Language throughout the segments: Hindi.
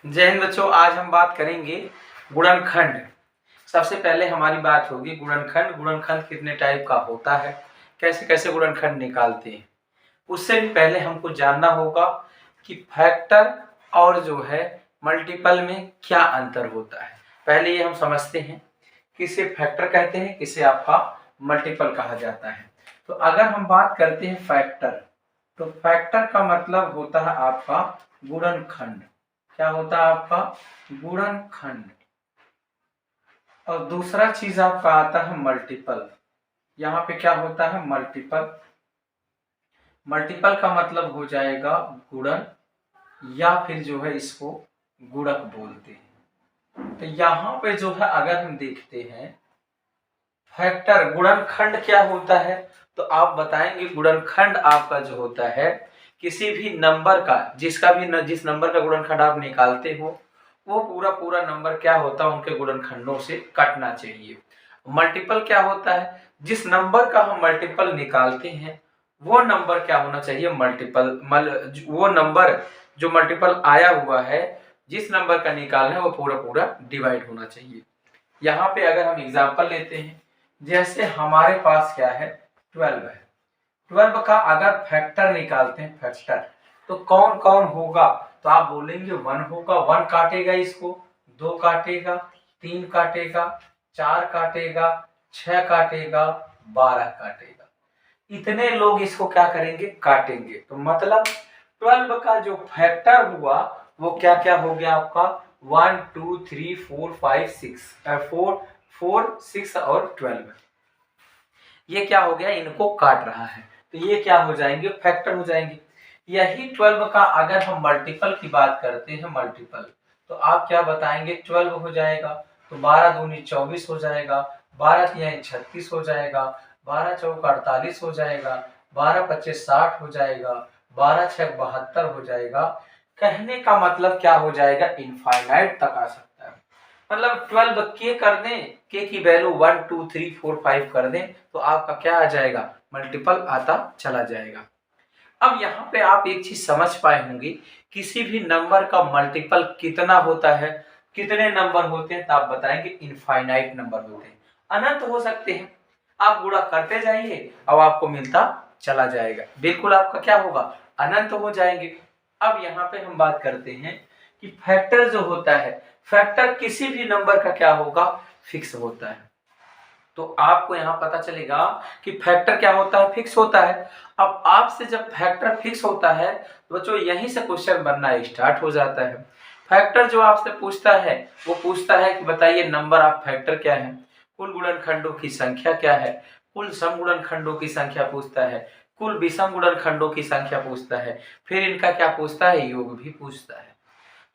जय हिंद बच्चों। आज हम बात करेंगे गुणनखंड। सबसे पहले हमारी बात होगी गुणनखंड। गुणनखंड कितने टाइप का होता है, कैसे कैसे गुणनखंड निकालते हैं। उससे भी पहले हमको जानना होगा कि फैक्टर और जो है मल्टीपल में क्या अंतर होता है। पहले ये हम समझते हैं किसे फैक्टर कहते हैं, किसे आपका मल्टीपल कहा जाता है। तो अगर हम बात करते हैं फैक्टर, तो फैक्टर का मतलब होता है आपका गुणनखंड। क्या होता है आपका गुणनखंड। और दूसरा चीज आपका आता है मल्टीपल। यहाँ पे क्या होता है मल्टीपल। मल्टीपल का मतलब हो जाएगा गुणन, या फिर जो है इसको गुणक बोलते हैं। तो यहाँ पे जो है अगर हम देखते हैं फैक्टर गुणनखंड क्या होता है, तो आप बताएंगे गुणनखंड आपका जो होता है किसी भी नंबर का, जिसका भी जिस नंबर का गुणनखंड आप निकालते हो वो पूरा पूरा नंबर क्या होता है उनके गुणनखंडों से कटना चाहिए। मल्टीपल क्या होता है, जिस नंबर का हम मल्टीपल निकालते हैं वो नंबर क्या होना चाहिए मल्टीपल, वो नंबर जो मल्टीपल आया हुआ है जिस नंबर का निकालना है वो पूरा पूरा डिवाइड होना चाहिए। यहाँ पे अगर हम एग्जांपल लेते हैं, जैसे हमारे पास क्या है 12 है। 12 का अगर फैक्टर निकालते हैं फैक्टर, तो कौन कौन होगा, तो आप बोलेंगे 1 होगा। 1 काटेगा इसको, 2 काटेगा, 3 काटेगा, 4 काटेगा, 6 काटेगा, 12 काटेगा। इतने लोग इसको क्या करेंगे काटेंगे। तो मतलब 12 का जो फैक्टर हुआ वो क्या क्या हो गया आपका 1 2 3 4 5 6 4 6 और 12। ये क्या हो गया, इनको काट रहा है, तो ये क्या हो जाएंगे फैक्टर हो जाएंगे। यही 12 का अगर हम मल्टीपल की बात करते हैं मल्टीपल, तो आप क्या बताएंगे 12 हो जाएगा, तो 12 दूनी 24 हो जाएगा, 12 तिहाई 36 हो जाएगा, 12 चौक 48 हो जाएगा, 12 पच्चीस 60 हो जाएगा, 12 छह 72 हो जाएगा। कहने का मतलब क्या हो जाएगा, इनफाइनाइट तक आ सकता है। मतलब 12 के कर दें, के की वैल्यू 1 2 3 4 5 कर दें तो आपका क्या आ जाएगा मल्टीपल आता चला जाएगा। अब यहाँ पे आप एक चीज समझ पाए होंगे, किसी भी नंबर का मल्टीपल कितना होता है, कितने नंबर होते हैं, तो आप बताएंगे इनफाइनाइट नंबर होते हैं, अनंत हो सकते हैं। आप गुणा करते जाइए और आपको मिलता चला जाएगा, बिल्कुल आपका क्या होगा अनंत हो जाएंगे। अब यहाँ पे हम बात करते हैं कि फैक्टर जो होता है, फैक्टर किसी भी नंबर का क्या होगा फिक्स होता है। तो आपको यहाँ पता चलेगा कि फैक्टर क्या होता है फिक्स होता है। अब आपसे जब फैक्टर फिक्स होता है तो बच्चों यहीं से क्वेश्चन बनना स्टार्ट हो जाता है। फैक्टर जो आपसे पूछता है वो पूछता है कि बताइए नंबर ऑफ फैक्टर क्या है, कुल गुणनखंडों की संख्या क्या है, कुल समगुणनखंडों की संख्या पूछता है, कुल विषम गुणनखंडों की संख्या पूछता है, फिर इनका क्या पूछता है योग भी पूछता है।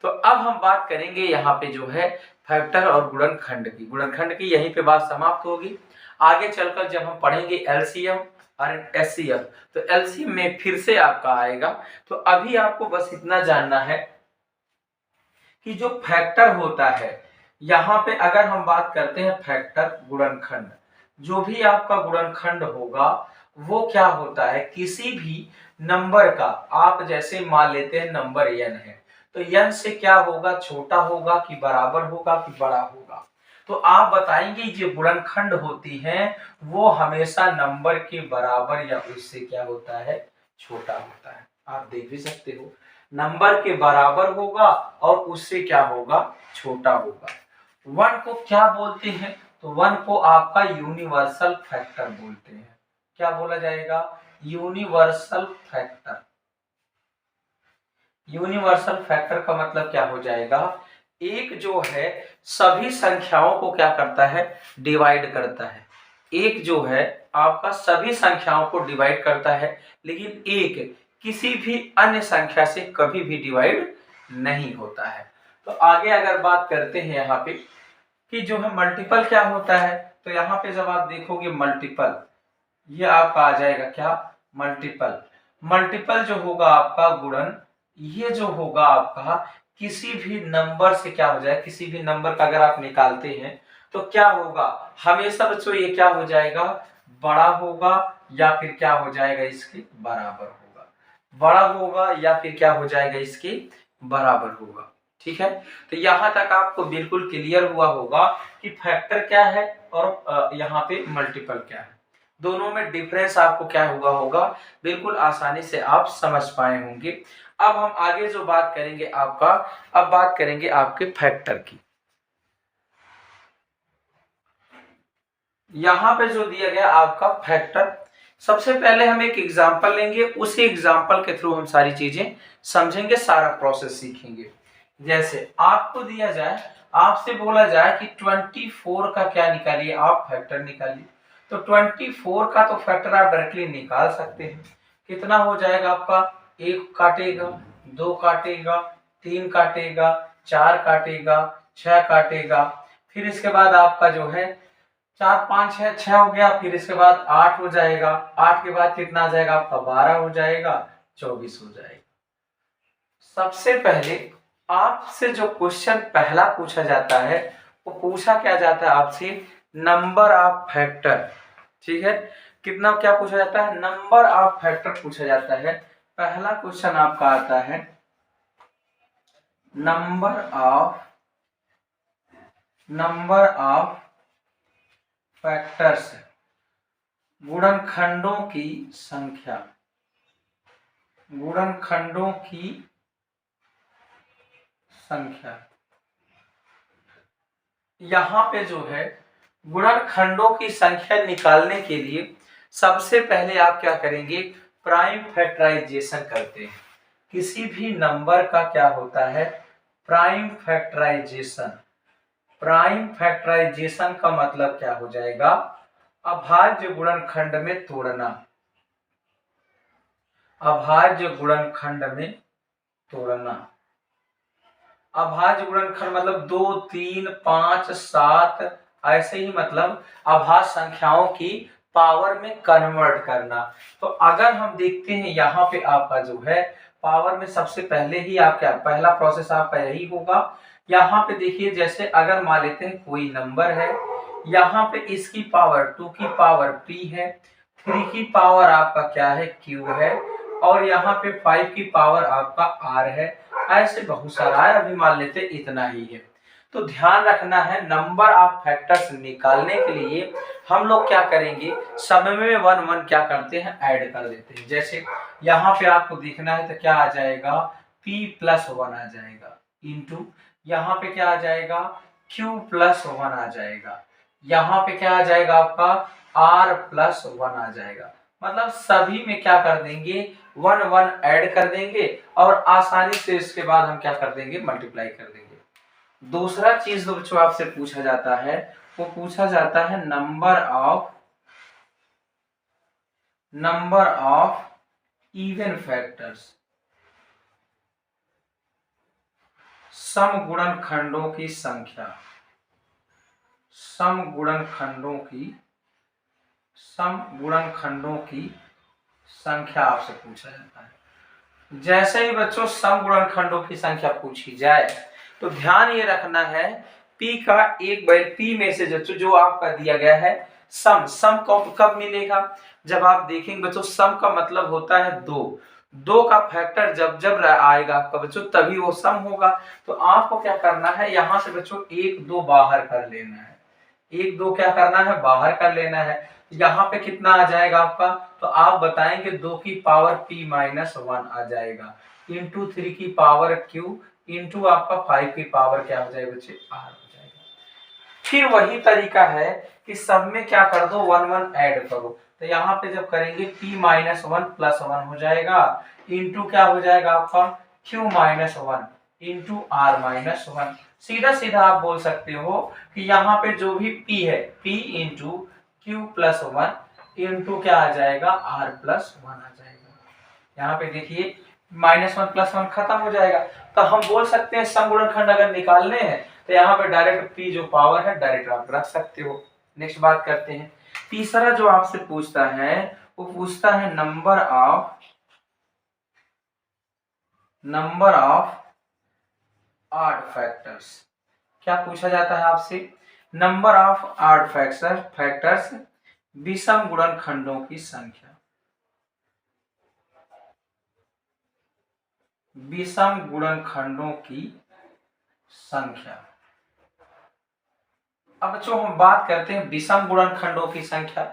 तो अब हम बात करेंगे यहाँ पे जो है फैक्टर और गुणनखंड की यहीं पे बात समाप्त होगी। आगे चलकर जब हम पढ़ेंगे एलसीएम और एचसीएफ, तो एलसीएम में फिर से आपका आएगा। तो अभी आपको बस इतना जानना है कि जो फैक्टर होता है, यहाँ पे अगर हम बात करते हैं फैक्टर गुणनखंड, जो भी आपका गुणनखंड होगा वो क्या होता है किसी भी नंबर का, आप जैसे मान लेते हैं नंबर n है, तो n से क्या होगा छोटा होगा कि बराबर होगा कि बड़ा होगा। तो आप बताएंगे जो गुणनखंड होती हैं वो हमेशा नंबर के बराबर या उससे क्या होता है छोटा होता है। आप देख भी सकते हो नंबर के बराबर होगा और उससे क्या होगा छोटा होगा। 1 को क्या बोलते हैं, तो 1 को आपका यूनिवर्सल फैक्टर बोलते हैं। क्या बोला जाएगा यूनिवर्सल फैक्टर। यूनिवर्सल फैक्टर का मतलब क्या हो जाएगा, एक जो है सभी संख्याओं को क्या करता है डिवाइड करता है। एक जो है आपका सभी संख्याओं को डिवाइड करता है, लेकिन एक किसी भी अन्य संख्या से कभी भी डिवाइड नहीं होता है। तो आगे अगर बात करते हैं यहाँ पे कि जो है मल्टीपल क्या होता है, तो यहाँ पे जब आप देखोगे मल्टीपल, ये आपका आ जाएगा क्या मल्टीपल। मल्टीपल जो होगा आपका गुणन, ये जो होगा आपका किसी भी नंबर से क्या हो जाए, किसी भी नंबर का अगर आप निकालते हैं तो क्या होगा हमेशा बच्चों ये क्या हो जाएगा बड़ा होगा या फिर क्या हो जाएगा इसके बराबर होगा, बड़ा होगा या फिर क्या हो जाएगा इसके बराबर होगा। ठीक है, तो यहाँ तक आपको बिल्कुल क्लियर हुआ होगा कि फैक्टर क्या है और यहाँ पे मल्टीपल क्या है, दोनों में डिफरेंस आपको क्या हुआ होगा, बिल्कुल आसानी से आप समझ पाए होंगे। अब हम आगे जो बात करेंगे अब बात करेंगे आपके फैक्टर की। यहाँ पे जो दिया गया आपका फैक्टर, सबसे पहले हम एक एग्जांपल लेंगे, उसी एग्जांपल के थ्रू हम सारी चीजें समझेंगे, सारा प्रोसेस सीखेंगे। जैसे आपको दिया जाए, आपसे बोला जाए कि 24 का क्या निकालिए, आप फैक्टर निकालिए, तो 24 का तो फैक्टर आप डायरेक्टली निकाल सकते हैं। कितना हो जाएगा आपका, 1 काटेगा, 2 काटेगा, 3 काटेगा, 4 काटेगा, 6 काटेगा, फिर इसके बाद आपका जो है 4 5 6 6 हो गया, फिर इसके बाद 8 हो जाएगा, 8 के बाद कितना आ जाएगा आपका, 12 हो जाएगा, 24 हो जाएगा। सबसे पहले आपसे जो क्वेश्चन पहला पूछा जाता है, वो पूछा क्या जाता है आपसे, नंबर ऑफ फैक्टर। ठीक है, कितना क्या पूछा जाता है, नंबर ऑफ फैक्टर पूछा जाता है। पहला क्वेश्चन आपका आता है नंबर ऑफ फैक्टर्स, गुणनखंडों की संख्या, गुणनखंडों की संख्या। यहाँ पे जो है गुणनखंडों की संख्या निकालने के लिए सबसे पहले आप क्या करेंगे, प्राइम फैक्टराइजेशन करते हैं। किसी भी नंबर का क्या होता है, प्राइम फैक्टराइजेशन। प्राइम फैक्टराइजेशन का मतलब क्या हो जाएगा, अभाज्य गुणनखंड में तोड़ना, अभाज्य गुणनखंड में तोड़ना। अभाज्य गुणनखंड मतलब 2 3 5 7 ऐसे ही, मतलब अभाज्य संख्याओं की पावर में कन्वर्ट करना। तो अगर हम देखते हैं यहाँ पे आपका जो है पावर में, सबसे पहले ही आपका पहला प्रोसेस आपका यही होगा। यहाँ पे देखिए, जैसे अगर मान लेते हैं कोई नंबर है, यहाँ पे इसकी पावर 2 की पावर p है, 3 की पावर आपका क्या है, q है, और यहाँ पे 5 की पावर आपका r है। ऐसे बहुत सारा है, अभी मान लेते इतना ही है। तो ध्यान रखना है, नंबर ऑफ फैक्टर्स निकालने के लिए हम लोग क्या करेंगे, सब में 1 1 क्या करते हैं, ऐड कर देते हैं। जैसे यहाँ पे आपको देखना है तो क्या आ जाएगा, p + 1 आ जाएगा, इंटू यहाँ पे क्या आ जाएगा, q + 1 आ जाएगा, यहाँ पे क्या आ जाएगा आपका, r + 1 आ जाएगा। मतलब सभी में क्या कर देंगे, 1 1 ऐड कर देंगे, और आसानी से इसके बाद हम क्या कर देंगे, मल्टीप्लाई कर देंगे। दूसरा चीज जो बच्चों आपसे पूछा जाता है, वो पूछा जाता है नंबर ऑफ इवन फैक्टर्स, सम गुणनखंडों की संख्या, सम गुणनखंडों की संख्या आपसे पूछा जाता है। जैसे ही बच्चों सम गुणनखंडों की संख्या पूछी जाए, तो ध्यान ये रखना है, p का 1/p में से जो आपका दिया गया है सम कब मिलेगा, जब आप देखेंगे बच्चों, सम का मतलब होता है 2 का फैक्टर जब आएगा आपका बच्चों, तभी वो सम होगा। तो आपको क्या करना है, यहाँ से बच्चों 1 2 बाहर कर लेना है, 1 2 क्या करना है, बाहर कर लेना है। यहाँ पे कितना आ जाएगा आपका, तो आप बताएंगे 2 की पावर p - 1 आ जाएगा, इंटू 3 की पावर q, इंटू आपका 5 की पावर क्या हो जाएगा बच्चे, r हो जाएगा। फिर वही तरीका है कि सब में क्या कर दो, 1 1 ऐड करो। तो यहाँ पे जब करेंगे p - 1 + 1 हो जाएगा, इंटू क्या हो जाएगा आपका, q - 1 इंटू r - 1। सीधा सीधा आप बोल सकते हो कि यहाँ पे जो भी p है, p इंटू q + 1 इंटू क्या आ जाएगा, r + 1 आ जाएगा। यहाँ पे देखिए -1 + 1 खत्म हो जाएगा। तो हम बोल सकते हैं सम गुणनखंड अगर निकालने हैं, तो यहाँ पे डायरेक्ट p जो पावर है डायरेक्ट आप रख सकते हो। नेक्स्ट बात करते हैं, तीसरा जो आपसे पूछता है, वो पूछता है नंबर ऑफ ऑड फैक्टर्स। क्या पूछा जाता है आपसे, नंबर ऑफ ऑड फैक्टर्स, विषम गुणनखंडों की संख्या, विषम गुणनखंडों की संख्या। अब बच्चों हम बात करते हैं विषम गुणनखंडों की संख्या।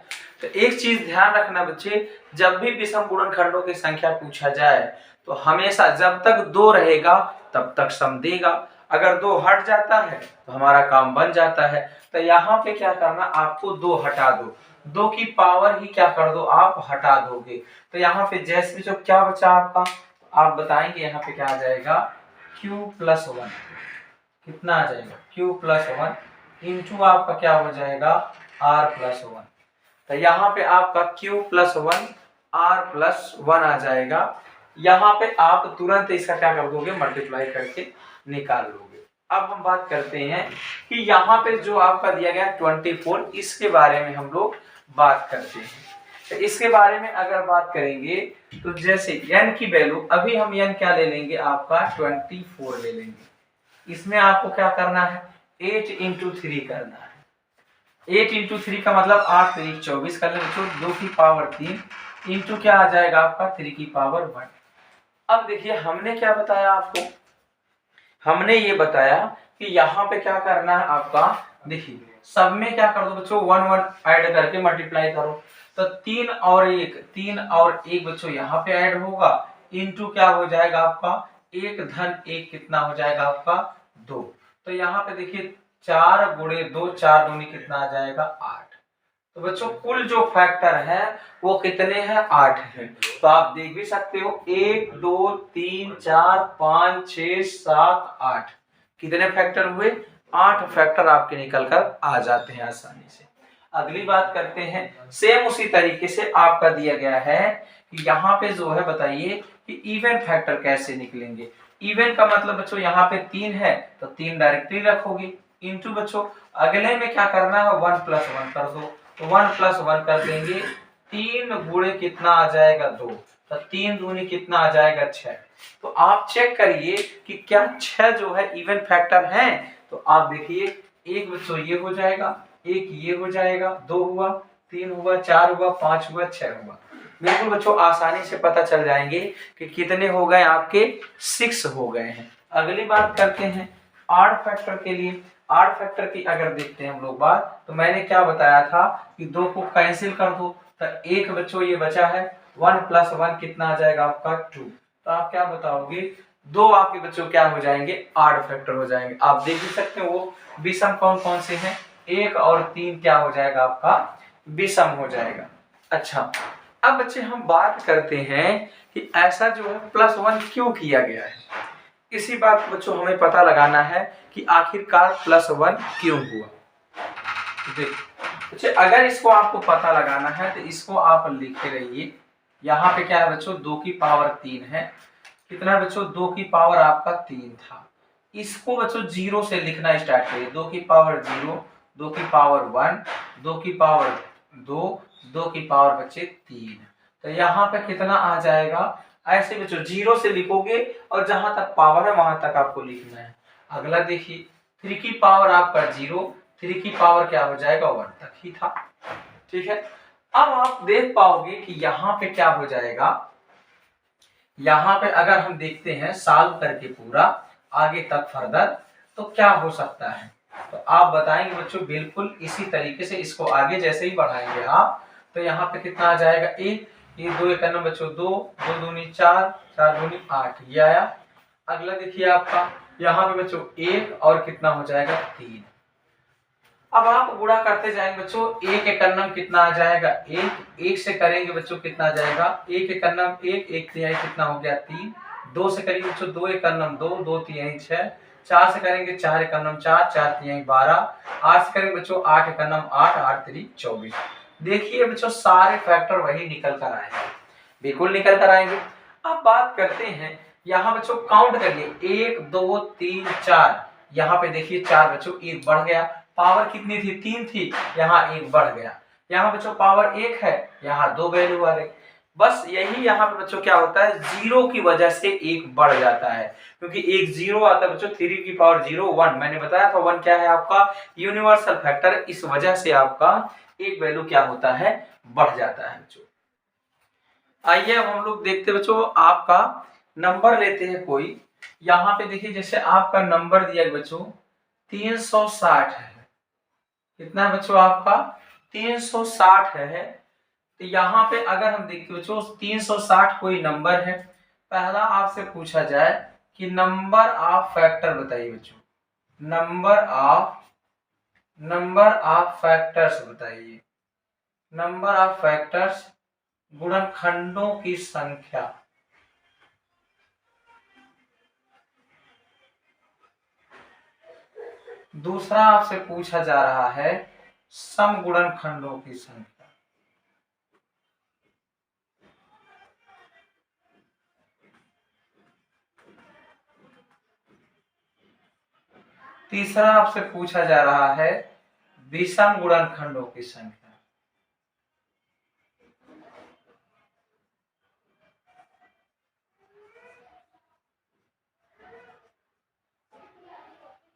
तो एक चीज ध्यान रखना बच्चे, जब भी विषम गुणनखंडों की संख्या पूछा जाए तो हमेशा जब तक 2 रहेगा तब तक सम देगा, अगर 2 हट जाता है तो हमारा काम बन जाता है। तो यहाँ पे क्या करना, आपको 2 हटा दो, 2 की पावर ही क्या कर दो, आप हटा दोगे। तो यहाँ पे जैसे जो क्या बचा आपका, आप बताएंगे यहाँ पे क्या आ जाएगा, q+1 कितना आ जाएगा, q+1 इंटू आपका क्या हो जाएगा, r+1। तो यहाँ पे आपका q+1 r+1 आ जाएगा। यहाँ पे आप तुरंत इसका क्या कर दोगे, मल्टीप्लाई करके निकाल लोगे। अब हम बात करते हैं कि यहाँ पे जो आपका दिया गया 24, इसके बारे में हम लोग बात करते हैं। तो इसके बारे में अगर बात करेंगे तो जैसे n की वैल्यू, अभी हम n क्या ले लेंगे, आपका 24 ले लेंगे। इसमें आपको क्या करना है, 8 × 3 करना है। 8 × 3 का मतलब 8 3 24 कर लेंगे तो 2 की पावर 3 इंटू क्या आ जाएगा आपका 3 की पावर 1। अब देखिए हमने क्या बताया आपको, हमने ये बताया कि यहाँ पे क्या करना है आपका, देखिए सब में क्या कर दो बच्चों, 1 1 ऐड करके मल्टीप्लाई करो। तो 3 और 1 बच्चों यहाँ पे ऐड होगा, इंटू क्या हो जाएगा आपका 1 + 1 कितना हो जाएगा आपका 2। तो यहाँ पे देखिए 4 × 2 4 दूनी कितना आ जाएगा 8। तो बच्चों कुल जो फैक्टर है वो कितने हैं, 8 है। तो आप देख भी सकते हो 1 2 3 4 5 6 7 8 कितने फैक्टर हुए, 8 फैक्टर आपके निकल कर आ जाते हैं आसानी से। अगली बात करते हैं, सेम उसी तरीके से आपका दिया गया है कि यहाँ पे जो है बताइए कि इवन फैक्टर कैसे निकलेंगे। इवन का मतलब बच्चों यहाँ पे 3 है तो 3 डायरेक्टली रखोगे, इंटू बच्चों अगले में क्या करना है 1 + 1 कर दो। तो 1 + 1 कर देंगे, 3 गुणे कितना आ जाएगा 2, तो 3 दूनी कितना आ जाएगा 6। तो आप चेक करिए कि क्या 6 जो है इवन फैक्टर है। तो आप देखिए एक बच्चों ये हो जाएगा, एक ये हो जाएगा, 2 हुआ, 3 हुआ, 4 हुआ, 5 हुआ, 6 हुआ। बिल्कुल बच्चों आसानी से पता चल जाएंगे कि कितने हो गए आपके, 6 हो गए हैं। अगली बात करते हैं ऑड फैक्टर के लिए। ऑड फैक्टर की अगर देखते हैं हम लोग बात, तो मैंने क्या बताया था कि 2 को कैंसिल कर दो, तो एक बच्चों ये बचा है 1 + 1 कितना आ जाएगा आपका 2। तो आप क्या बताओगे, 2 आपके बच्चों क्या हो जाएंगे, ऑड फैक्टर हो जाएंगे। आप देख भी सकते हो वो विषम कौन कौन से हैं, 1 और 3 क्या हो जाएगा आपका विषम हो जाएगा। अच्छा अब बच्चे हम बात करते हैं कि ऐसा जो है +1 क्यों किया गया है। इसी बात बच्चों हमें पता लगाना है कि आखिरकार +1 क्यों हुआ। देखिए अगर इसको आपको पता लगाना है तो इसको आप लिखे रहिए। यहाँ पे क्या है बच्चों, 2 की पावर 3 है, कितना बच्चों 2 की पावर आपका 3 था। इसको बच्चों 0 से लिखना स्टार्ट करिए, 2 की पावर 0, 2 की पावर 1, 2 की पावर 2, 2 की पावर बच्चे 3। तो यहाँ पे कितना आ जाएगा, ऐसे बच्चों 0 से लिखोगे और जहां तक पावर है वहां तक आपको लिखना है। अगला देखिए 3 की पावर आपका 0, 3 की पावर क्या हो जाएगा 1 तक ही था। ठीक है, अब आप देख पाओगे कि यहाँ पे क्या हो जाएगा, यहाँ पे अगर हम देखते हैं सॉल्व करके पूरा आगे तक फर्दर तो क्या हो सकता है। तो आप बताएंगे बच्चों बिल्कुल इसी तरीके से इसको आगे जैसे ही बढ़ाएंगे आप, तो यहाँ पे कितना आ जाएगा 1, ये 2 एक नंबर बच्चों 2, 2 दूनी 4, 4 दूनी 8 ये आया। अगला देखिए आपका यहाँ पे बच्चों 1 और कितना हो जाएगा 3। अब आप गुणा करते जाएंगे बच्चों, 1 एक नंबर कितना आ जाएगा 1, 1 से करेंगे बच्चों कितना आ जाएगा 1 एक नंबर 1, 1 तिहाई कितना हो गया 3, 2 से करेंगे बच्चों 2 एक नंबर 2, 2 तिहाई 6, 4 से करेंगे 4 एक नंबर 4, 4 तिहाई 12, 8 से करेंगे बच्चों 8 एक नंबर 8, 8 3 24। देखिए बच्चों सारे फैक्टर वही निकल कर आएंगे, बिल्कुल निकल कर आएंगे। अब बात करते हैं यहाँ बच्चों काउंट करिए 1 2 3 4, यहाँ पे देखिए 4 बच्चों 1 बढ़ गया, पावर कितनी थी 3 थी, यहाँ 1 बढ़ गया। यहाँ बच्चों पावर 1 है, यहाँ 2 वैल्यू आ गई। बस यही यहाँ पे बच्चों क्या होता है, 0 की वजह से 1 बढ़ जाता है, क्योंकि एक 0 आता है बच्चों, 3 की पावर 0 1, मैंने बताया था 1 क्या है आपका यूनिवर्सल फैक्टर, इस वजह से आपका एक वैल्यू क्या होता है बढ़ जाता है बच्चों। आइए अब हम लोग देखते बच्चों, आपका नंबर लेते हैं कोई, यहाँ पे देखिए जैसे आपका नंबर दिया है बच्चों 360 है। कितना है बच्चों आपका 360 है। तो यहाँ पे अगर हम देखते बच्चों 360 कोई नंबर है, पहला आपसे पूछा जाए कि नंबर ऑफ फैक्टर बताइए बच्चों, नंबर ऑफ फैक्टर्स बताइए, नंबर ऑफ फैक्टर्स गुणनखंडों की संख्या। दूसरा आपसे पूछा जा रहा है सम गुणनखंडों की संख्या। तीसरा आपसे पूछा जा रहा है विषम गुणनखंडों की संख्या।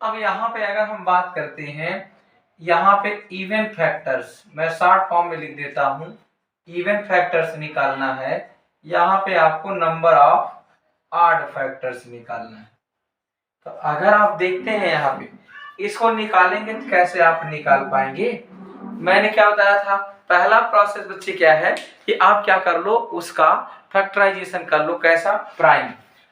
अब यहाँ पे अगर हम बात करते हैं, यहाँ पे इवन फैक्टर्स, मैं शॉर्ट फॉर्म में लिख देता हूं, इवन फैक्टर्स निकालना है। यहाँ पे आपको नंबर ऑफ ऑड फैक्टर्स निकालना है। तो अगर आप देखते हैं यहाँ पे इसको निकालेंगे तो कैसे आप निकाल पाएंगे? मैंने क्या बताया था, पहला प्रोसेस बच्चे क्या है कि आप क्या कर लो, उसका फैक्टराइजेशन कर लो। कैसा? प्राइम।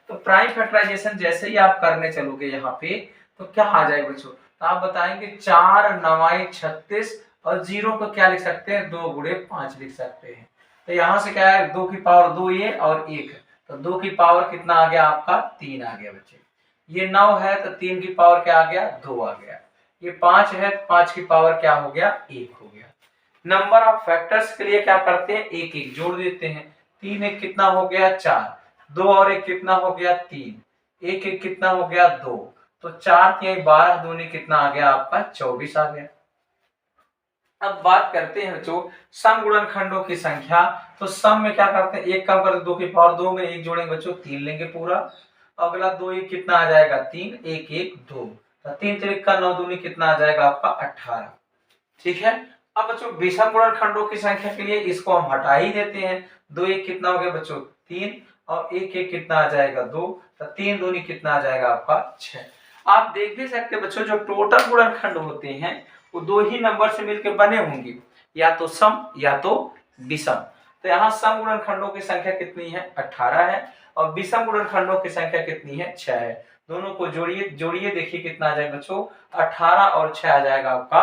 तो प्राइम फैक्टराइजेशन जैसे ही आप करने चलोगे यहाँ पे तो क्या आ जाएगा बच्चों? तो आप बताएंगे 4 9 36 और 0 को क्या लिख सकते हैं, 2 गुणे 5 लिख सकते हैं। तो यहाँ से क्या है, 2 की पावर 2 ये और 1, तो 2 की पावर कितना आ गया आपका? 3 आ गया बच्चे। ये 9 है तो 3 की पावर क्या आ गया? 2 आ गया। ये 5 है तो 5 की पावर क्या हो गया? 1 हो गया। नंबर ऑफ फैक्टर्स के लिए क्या करते हैं, एक एक जोड़ देते हैं। 3 1 कितना हो गया? 4, 2 और 1 कितना हो गया? 3, 1 1 कितना हो गया? 2, तो 4 3 12 दूनी कितना आ गया आपका? 24 आ गया। अब बात करते हैं बच्चों सम गुणनखंडों की संख्या। तो सम में क्या करते हैं, एक कम करते 2 की पावर 2 में 1 जोड़ेंगे बच्चों 3 लेंगे पूरा। अगला 2 1 कितना आ जाएगा? 3, 1 1 2, तो 3 3 का 9 दूनी कितना आ जाएगा आपका? 18। ठीक है। अब बच्चों विषम गुणनखंडों की संख्या के लिए इसको हम हटा ही देते हैं। 2 1 कितना हो गया बच्चों? 3, और 1 1 कितना आ जाएगा? 2, तो 3 दूनी कितना आ जाएगा आपका? 6। आप देख भी सकते हैं बच्चों जो टोटल गुणनखंड होते हैं वो 2 ही नंबर से मिलकर बने होंगे, या तो सम या तो विषम। तो यहाँ सम गुणनखंडों की संख्या कितनी है? 18 है, और विषम गुणनखंडों की संख्या कितनी है? 6 है। दोनों को जोड़िए देखिए कितना आ जाएगा बच्चों? 18 और 6 आ जाएगा आपका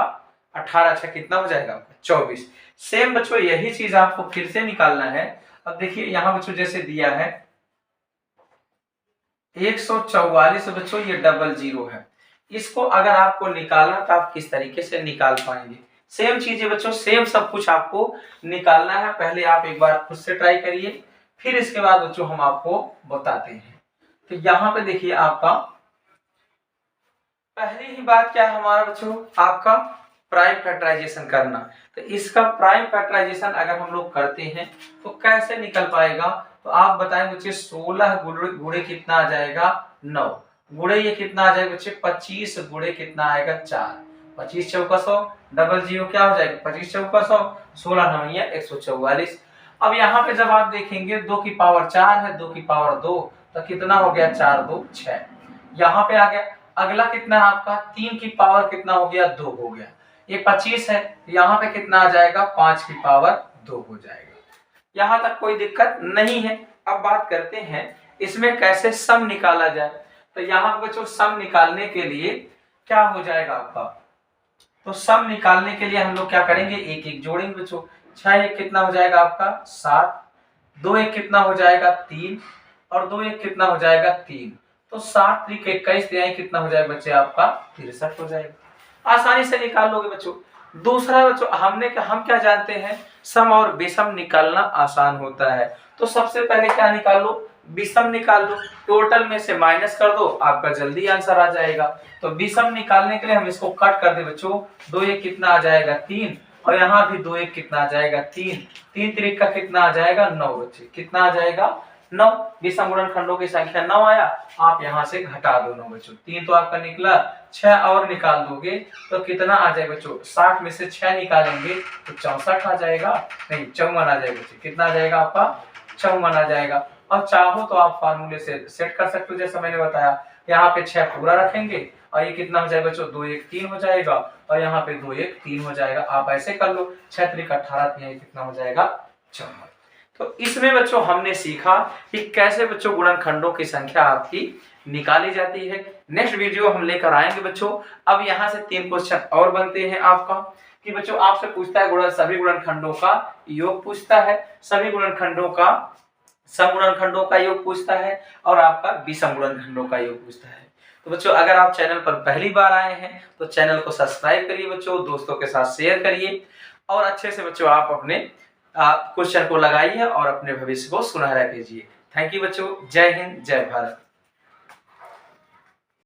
18 6 कितना हो जाएगा आपका? 24। सेम बच्चों यही चीज आपको फिर से निकालना है। अब देखिए यहाँ बच्चों जैसे दिया है 144 बच्चों, ये डबल जीरो है। इसको अगर आपको निकालना तो आप किस तरीके से निकाल पाएंगे? सेम चीज है बच्चों, सेम सब कुछ आपको निकालना है। पहले आप एक बार खुद से ट्राई करिए, फिर इसके बाद बच्चों हम आपको बताते हैं। तो यहाँ पे देखिए आपका पहली ही बात क्या है हमारा बच्चों, आपका प्राइम फैक्टराइजेशन करना। तो इसका प्राइम फैक्टराइजेशन अगर हम लोग करते हैं तो कैसे निकल पाएगा? तो आप बताएं बच्चे 16 गुणे कितना आ जाएगा? 9 गुणे ये कितना आ जाएगा बच्चे? 25 गुणे कितना आएगा? 4, 25 चौका 100, डबल जीरो क्या हो जाएगा? 25 चौका 100, 16 9 144। अब यहाँ पे जब आप देखेंगे 2 की पावर 4 है, 2 की पावर 2, तो कितना हो गया? 4 2 6। यहाँ पे आ गया। अगला कितना है आपका? 3 की पावर कितना हो गया? 2 हो गया। ये 25 है, यहाँ पे कितना आ जाएगा? 5 की पावर 2 हो जाएगा। यहाँ तक कोई दिक्कत नहीं है। अब बात करते हैं इसमें कैसे सम निकाला जाए। तो यहाँ पे बच्चों सम निकालने के लिए क्या हो जाएगा आपका? तो सम निकालने के लिए हम लोग क्या करेंगे, एक एक जोड़ेंगे बच्चों। 6 1 कितना हो जाएगा आपका? 7, 2 1 कितना हो जाएगा? 3, और 2 1 कितना हो जाएगा? 3, तो 7 3 21 3 कितना हो जाएगा बच्चे आपका? 63 हो जाएगा। आसानी से निकाल लोगे बच्चों। दूसरा बच्चों हम क्या जानते हैं, सम और विषम निकालना आसान होता है। तो सबसे पहले क्या निकाल लो? विषम निकाल लो। टोटल में से माइनस कर दो, आपका जल्दी आंसर आ जाएगा। तो विषम निकालने के लिए हम इसको कट कर दे बच्चों। 2 1 कितना आ जाएगा? 3, और यहाँ भी 2 1 कितना आ जाएगा? 3, 3 3 का कितना आ जाएगा? 9 बच्चे, कितना आ जाएगा? 9। विषम गुणनखंडों की संख्या 9 आया। आप यहाँ से घटा दो 9 बच्चों। 3 तो आपका निकला, 6 और निकाल दोगे तो कितना आ जाएगा बच्चों? 60 में से 6 निकालेंगे तो 64 आ जाएगा, नहीं 54 आ जाएगा बच्चे। कितना आ जाएगा आपका? 54 आ जाएगा। और चाहो तो आप फार्मूले से सेट कर सकते हो, जैसा मैंने बताया। यहाँ पे 6 पूरा रखेंगे और ये कितना हो जाएगा बच्चों, 2 1 3 हो जाएगा और यहाँ पे 2 1 3 हो जाएगा। आप ऐसे कर लो, 6 3 18 3 कितना हो जाएगा 54। तो इसमें बच्चों हमने सीखा कि कैसे बच्चों गुणनखंडों की संख्या आपकी निकाली जाती है। नेक्स्ट वीडियो हम लेकर आएंगे बच्चों। अब यहाँ से 3 क्वेश्चन और बनते हैं आपका, कि बच्चों आपसे पूछता है सभी गुणनखंडों का योग पूछता है, सभी गुणनखंडों का सम गुणनखंडों का योग पूछता है और आपका विषम गुणनखंडों का योग पूछता है। तो बच्चों अगर आप चैनल पर पहली बार आए हैं तो चैनल को सब्सक्राइब करिए बच्चों, दोस्तों के साथ शेयर करिए और अच्छे से बच्चों आप अपने क्वेश्चन को लगाइए और अपने भविष्य को सुनहरा कीजिए। थैंक यू बच्चों, जय हिंद जय भारत।